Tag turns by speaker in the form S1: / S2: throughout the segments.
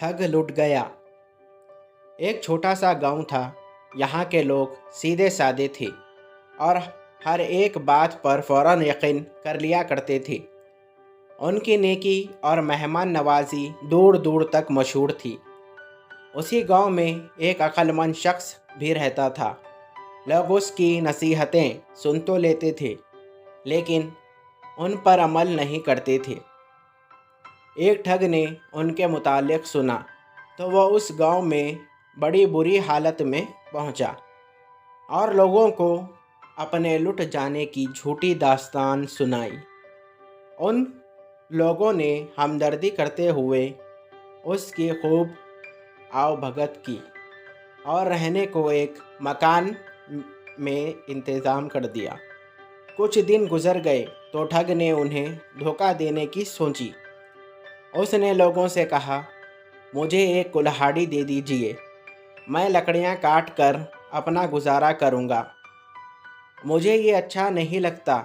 S1: ठग लुट गया। एक छोटा सा गांव था। यहाँ के लोग सीधे साधे थे और हर एक बात पर फौरन यकीन कर लिया करते थे। उनकी नेकी और मेहमान नवाजी दूर दूर तक मशहूर थी। उसी गांव में एक अक्लमंद शख्स भी रहता था। लोग उसकी नसीहतें सुन तो लेते थे, लेकिन उन पर अमल नहीं करते थे। एक ठग ने उनके मुतालिक सुना तो वह उस गांव में बड़ी बुरी हालत में पहुंचा और लोगों को अपने लुट जाने की झूठी दास्तान सुनाई। उन लोगों ने हमदर्दी करते हुए उसकी खूब आवभगत की और रहने को एक मकान में इंतज़ाम कर दिया। कुछ दिन गुजर गए तो ठग ने उन्हें धोखा देने की सोची। उसने लोगों से कहा, मुझे एक कुल्हाड़ी दे दीजिए, मैं लकड़ियां काट कर अपना गुजारा करूंगा। मुझे ये अच्छा नहीं लगता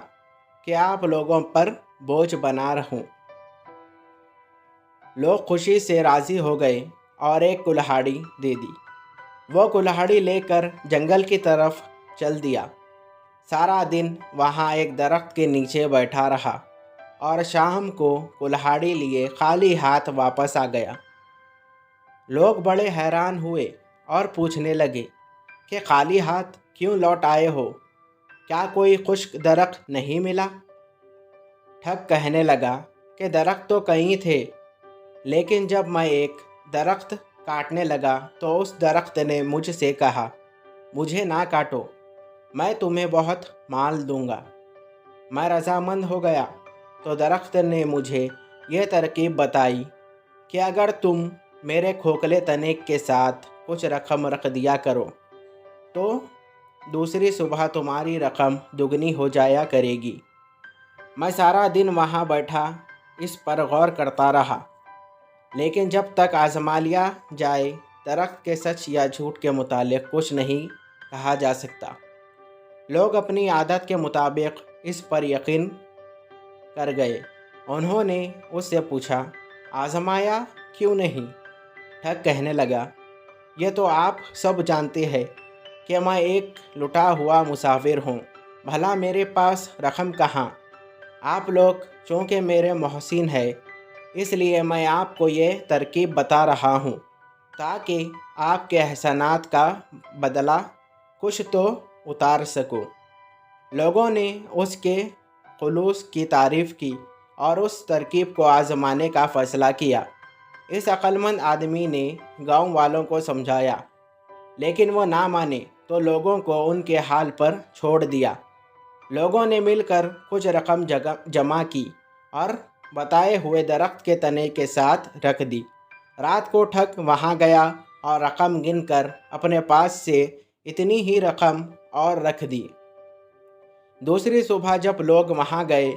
S1: कि आप लोगों पर बोझ बना रहूं। लोग खुशी से राज़ी हो गए और एक कुल्हाड़ी दे दी। वो कुल्हाड़ी लेकर जंगल की तरफ चल दिया। सारा दिन वहाँ एक दरख्त के नीचे बैठा रहा और शाम को कुल्हाड़ी लिए खाली हाथ वापस आ गया। लोग बड़े हैरान हुए और पूछने लगे कि खाली हाथ क्यों लौट आए हो? क्या कोई खुश्क दरख्त नहीं मिला? ठग कहने लगा कि दरख्त तो कई थे, लेकिन जब मैं एक दरख्त काटने लगा तो उस दरख्त ने मुझसे कहा, मुझे ना काटो, मैं तुम्हें बहुत माल दूंगा। मैं रजामंद हो गया तो दरख्त ने मुझे यह तरकीब बताई कि अगर तुम मेरे खोखले तने के साथ कुछ रकम रख दिया करो तो दूसरी सुबह तुम्हारी रकम दुगनी हो जाया करेगी। मैं सारा दिन वहाँ बैठा इस पर गौर करता रहा, लेकिन जब तक आजमा लिया जाए दरख्त के सच या झूठ के मुतालिक कुछ नहीं कहा जा सकता। लोग अपनी आदत के मुताबिक इस पर यकीन कर गए। उन्होंने उससे पूछा, आजमाया क्यों नहीं? ठग कहने लगा, ये तो आप सब जानते हैं कि मैं एक लुटा हुआ मुसाफिर हूँ, भला मेरे पास रकम कहाँ? आप लोग चूँकि मेरे मोहसिन हैं, इसलिए मैं आपको ये तरकीब बता रहा हूँ ताकि आपके एहसानात का बदला कुछ तो उतार सकूँ। लोगों ने उसके खुलूस की तारीफ़ की और उस तरकीब को आज़माने का फ़ैसला किया। इस अक्लमंद आदमी ने गांव वालों को समझाया, लेकिन वो ना माने तो लोगों को उनके हाल पर छोड़ दिया। लोगों ने मिलकर कुछ रकम जमा की और बताए हुए दरख्त के तने के साथ रख दी। रात को ठग वहाँ गया और रकम गिनकर अपने पास से इतनी ही रकम और रख दी। दूसरी सुबह जब लोग वहाँ गए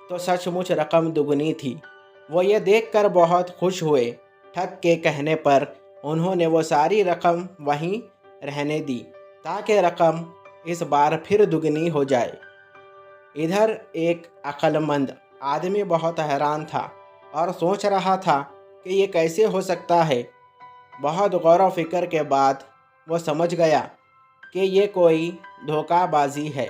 S1: तो सचमुच रकम दुगनी थी। वो ये देखकर बहुत खुश हुए। ठग के कहने पर उन्होंने वो सारी रकम वहीं रहने दी ताकि रकम इस बार फिर दुगनी हो जाए। इधर एक अक्लमंद आदमी बहुत हैरान था और सोच रहा था कि ये कैसे हो सकता है। बहुत गौर व फिक्र के बाद वो समझ गया कि ये कोई धोखाबाजी है।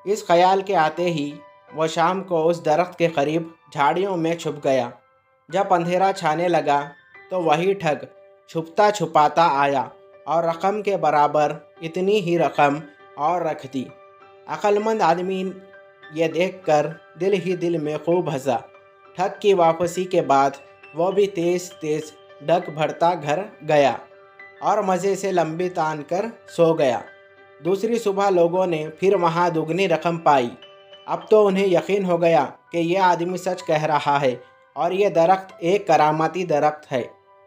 S1: इस ख्याल के आते ही वो शाम को उस दरख्त के करीब झाड़ियों में छुप गया। जब अंधेरा छाने लगा तो वही ठग छुपता छुपाता आया और रकम के बराबर इतनी ही रकम और रख दी। अक्लमंद आदमी ये देखकर दिल ही दिल में खूब हंसा। ठग की वापसी के बाद वो भी तेज़ तेज़ डग भरता घर गया और मज़े से लंबी तान कर सो गया। दूसरी सुबह लोगों ने फिर वहाँ दुगनी रकम पाई। अब तो उन्हें यकीन हो गया कि यह आदमी सच कह रहा है और ये दरख्त एक करामाती दरख्त है।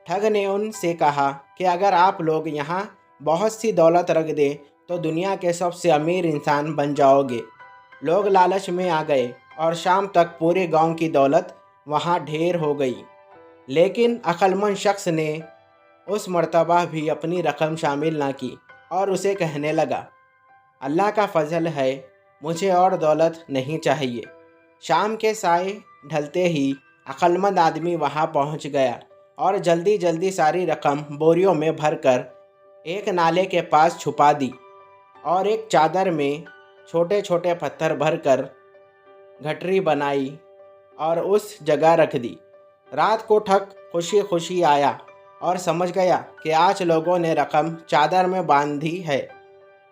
S1: ठग ने उनसे कहा कि अगर आप लोग यहाँ बहुत सी दौलत रख दें तो दुनिया के सबसे अमीर इंसान बन जाओगे। लोग लालच में आ गए और शाम तक पूरे गांव की दौलत वहाँ ढेर हो गई। लेकिन अक्लमंद शख्स ने उस मर्तबा भी अपनी रकम शामिल ना की और उसे कहने लगा, अल्लाह का फजल है, मुझे और दौलत नहीं चाहिए। शाम के साए ढलते ही अक्लमंद आदमी वहाँ पहुँच गया और जल्दी जल्दी सारी रकम बोरियों में भरकर एक नाले के पास छुपा दी और एक चादर में छोटे छोटे पत्थर भरकर गठरी बनाई और उस जगह रख दी। रात को ठग खुशी खुशी आया और समझ गया कि आज लोगों ने रकम चादर में बांधी है।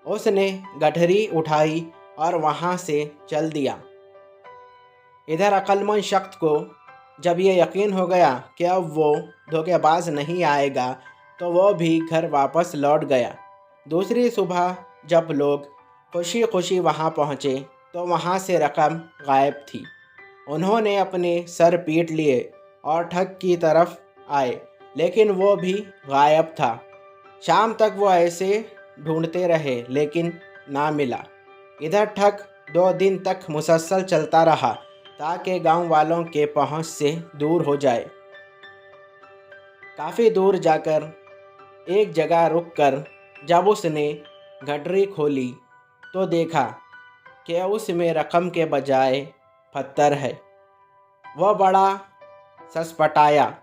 S1: उसने गठरी उठाई और वहाँ से चल दिया। इधर अक्लमंद शख्स को जब ये यकीन हो गया कि अब वो धोखेबाज नहीं आएगा, तो वो भी घर वापस लौट गया। दूसरी सुबह जब लोग खुशी खुशी वहाँ पहुँचे तो वहाँ से रकम गायब थी। उन्होंने अपने सर पीट लिए और ठग की तरफ आए, लेकिन वो भी गायब था। शाम तक वो ऐसे ढूंढते रहे लेकिन ना मिला। इधर ठग 2 दिन तक मुसलसल चलता रहा ताकि गांव वालों के पहुंच से दूर हो जाए। काफ़ी दूर जाकर एक जगह रुककर जब उसने गठरी खोली तो देखा कि उसमें रकम के बजाय पत्थर है। वह बड़ा ससपटाया।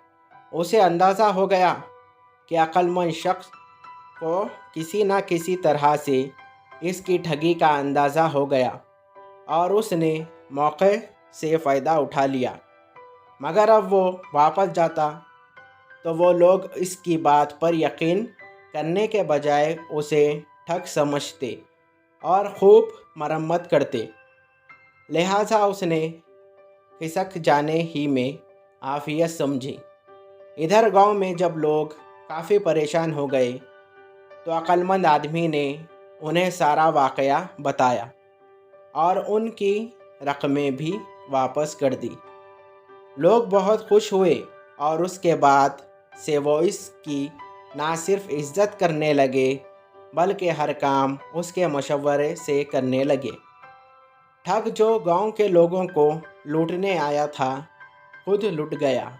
S1: उसे अंदाज़ा हो गया कि अक्लमंद शख्स को किसी न किसी तरह से इसकी ठगी का अंदाज़ा हो गया और उसने मौके से फ़ायदा उठा लिया। मगर अब वो वापस जाता तो वो लोग इसकी बात पर यकीन करने के बजाय उसे ठग समझते और खूब मरम्मत करते। लिहाजा उसने खिसक जाने ही में आफियत समझी। इधर गांव में जब लोग काफ़ी परेशान हो गए तो अक्लमंद आदमी ने उन्हें सारा वाक़या बताया और उनकी रकमें भी वापस कर दी। लोग बहुत खुश हुए और उसके बाद से वो इसकी ना सिर्फ इज्जत करने लगे बल्कि हर काम उसके मशवरे से करने लगे। ठग जो गांव के लोगों को लूटने आया था खुद लुट गया।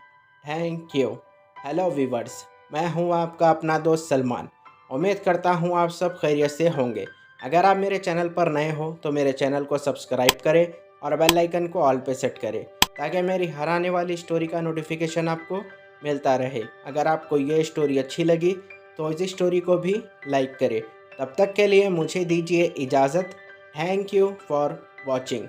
S1: Thank you. हेलो वीवर्स, मैं हूं आपका अपना दोस्त सलमान। उम्मीद करता हूं आप सब खैरियत से होंगे। अगर आप मेरे चैनल पर नए हो तो मेरे चैनल को सब्सक्राइब करें और बेल आइकन को ऑल पे सेट करें ताकि मेरी हर आने वाली स्टोरी का नोटिफिकेशन आपको मिलता रहे। अगर आपको ये स्टोरी अच्छी लगी तो इस स्टोरी को भी लाइक करें। तब तक के लिए मुझे दीजिए इजाज़त। Thank you for watching.